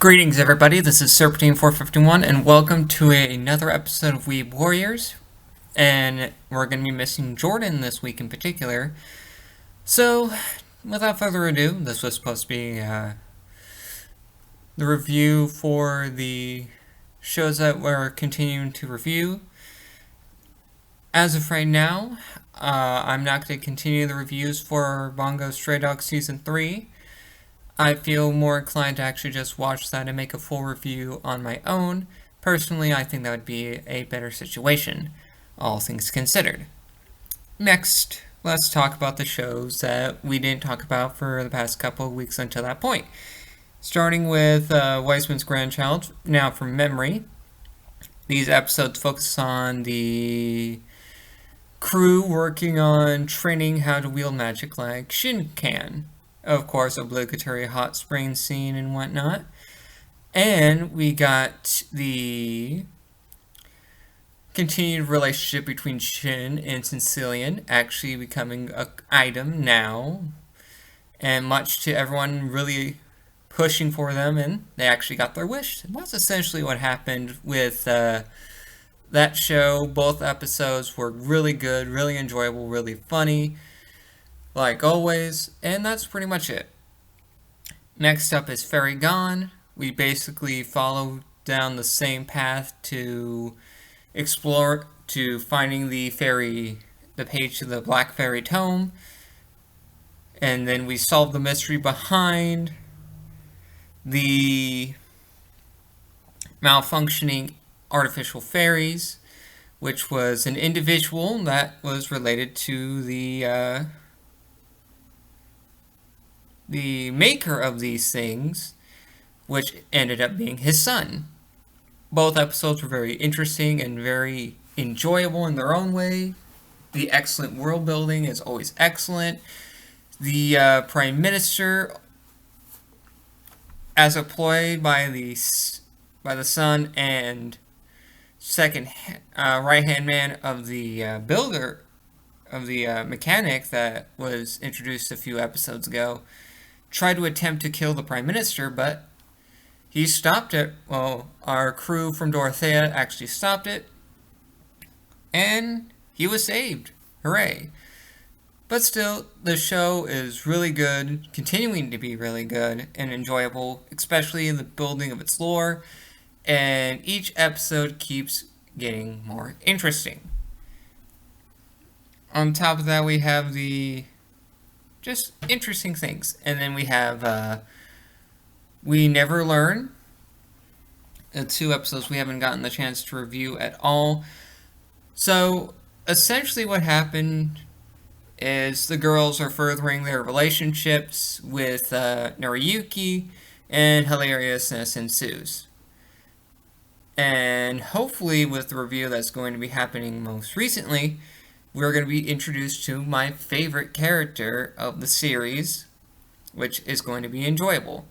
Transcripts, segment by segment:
Greetings, everybody. This is Serpentine451, and welcome to another episode of Weeb Warriors. And we're going to be missing Jordan this week in particular. So, without further ado, this was supposed to be the review for the shows that we're continuing to review. As of right now, I'm not going to continue the reviews for Bongo Stray Dogs Season 3. I feel more inclined to actually just watch that and make a full review on my own. Personally, I think that would be a better situation, all things considered. Next, let's talk about the shows that we didn't talk about for the past couple of weeks until that point. Starting with Weisman's Grandchild. Now, from memory, these episodes focus on the crew working on training how to wield magic like Shin can. Of course, obligatory hot spring scene and whatnot. And we got the continued relationship between Shin and Sicilian actually becoming an item now. And much to everyone really pushing for them, and they actually got their wish. And that's essentially what happened with that show. Both episodes were really good, really enjoyable, really funny, like always, and that's pretty much it. Next up is Fairy Gone. We basically follow down the same path to explore to finding the page to the Black Fairy Tome, and then we solve the mystery behind the malfunctioning artificial fairies, which was an individual that was related to the maker of these things, which ended up being his son. Both episodes were very interesting and very enjoyable in their own way. The excellent world building is always excellent. The Prime Minister, as employed by the son and second right-hand man of the builder, of the mechanic that was introduced a few episodes ago, tried to attempt to kill the Prime Minister, but he stopped it. Well, our crew from Dorothea actually stopped it, and he was saved. Hooray. But still, the show is really good, continuing to be really good and enjoyable, especially in the building of its lore, and each episode keeps getting more interesting. On top of that, we have the just interesting things. And then we have We Never Learn. The two episodes we haven't gotten the chance to review at all. So, essentially what happened is the girls are furthering their relationships with Noriyuki, and hilariousness ensues. And hopefully with the review that's going to be happening most recently, we're going to be introduced to my favorite character of the series, which is going to be enjoyable.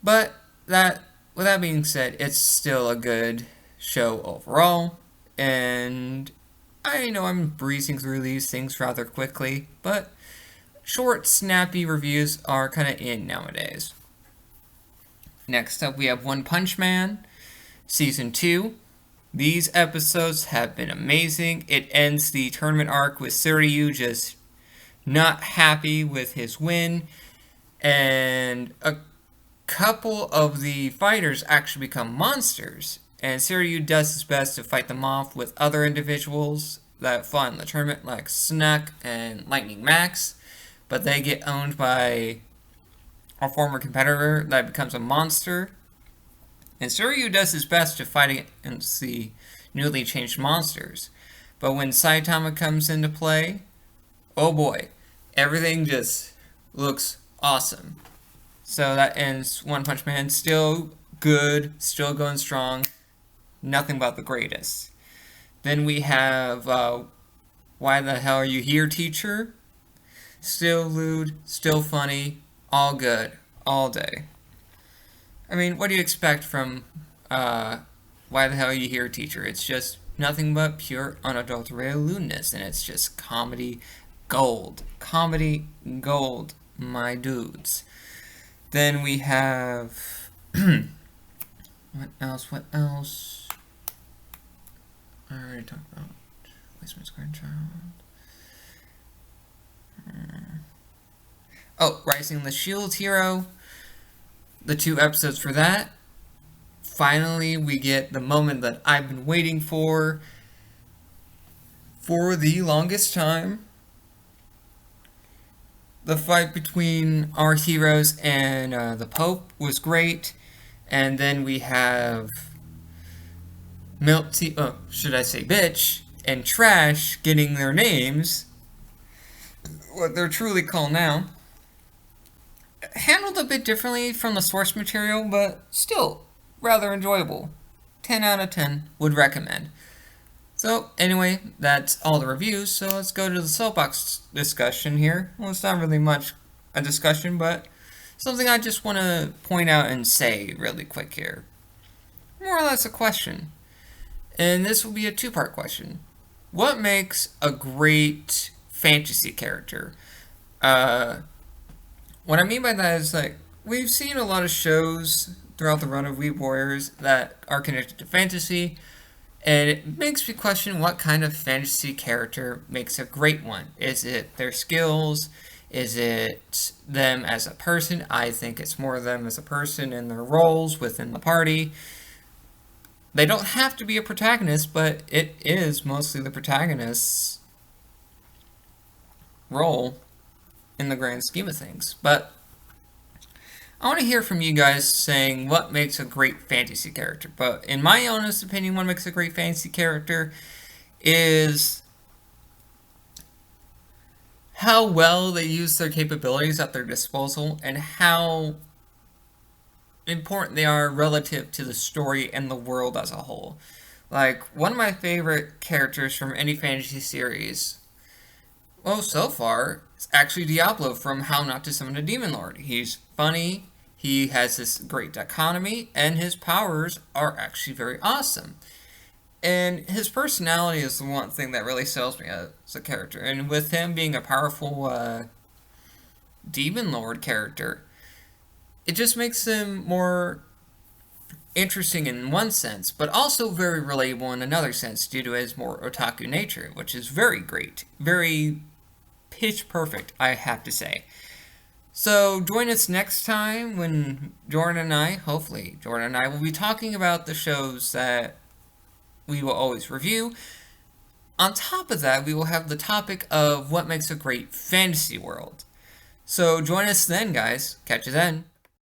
But with that being said, it's still a good show overall, and I know I'm breezing through these things rather quickly, but short, snappy reviews are kind of in nowadays. Next up, we have One Punch Man, Season 2. These episodes have been amazing. It ends the tournament arc with Suryu just not happy with his win, and a couple of the fighters actually become monsters, and Suryu does his best to fight them off with other individuals that fought in the tournament, like Snuck and Lightning Max, but they get owned by a former competitor that becomes a monster. And Suryu does his best to fight against the newly changed monsters. But when Saitama comes into play, oh boy, everything just looks awesome. So that ends One Punch Man. Still good, still going strong, nothing but the greatest. Then we have Why the Hell Are You Here, Teacher? Still lewd, still funny, all good, all day. I mean, what do you expect from Why the Hell Are You Here, Teacher? It's just nothing but pure, unadulterated lewdness, and it's just comedy gold. Comedy gold, my dudes. Then we have What else? What else? I already talked about Wasteman's Grandchild. Oh, Rising the Shield Hero. The 2 episodes for that. Finally, we get the moment that I've been waiting for the longest time. The fight between our heroes and the Pope was great. And then we have should I say Bitch, and Trash getting their names, what they're truly called now. Handled a bit differently from the source material, but still rather enjoyable. 10 out of 10 would recommend. So anyway, that's all the reviews, so let's go to the soapbox discussion here. Well, it's not really much a discussion, but something I just want to point out and say really quick here. More or less a question. And this will be a 2-part question. What makes a great fantasy character? What I mean by that is, like, we've seen a lot of shows throughout the run of Weeb Warriors that are connected to fantasy, and it makes me question what kind of fantasy character makes a great one. Is it their skills? Is it them as a person? I think it's more them as a person and their roles within the party. They don't have to be a protagonist, but it is mostly the protagonist's role in the grand scheme of things. But I want to hear from you guys saying what makes a great fantasy character. But in my honest opinion, what makes a great fantasy character is how well they use their capabilities at their disposal and how important they are relative to the story and the world as a whole. Like, one of my favorite characters from any fantasy series, well, so far, is actually Diablo from How Not to Summon a Demon Lord. He's funny, he has this great dichotomy, and his powers are actually very awesome. And his personality is the one thing that really sells me as a character. And with him being a powerful Demon Lord character, it just makes him more interesting in one sense, but also very relatable in another sense due to his more otaku nature, which is very great. Very pitch perfect, I have to say. So join us next time when hopefully Jordan and I will be talking about the shows that we will always review. On top of that, we will have the topic of what makes a great fantasy world. So join us then, guys. Catch you then.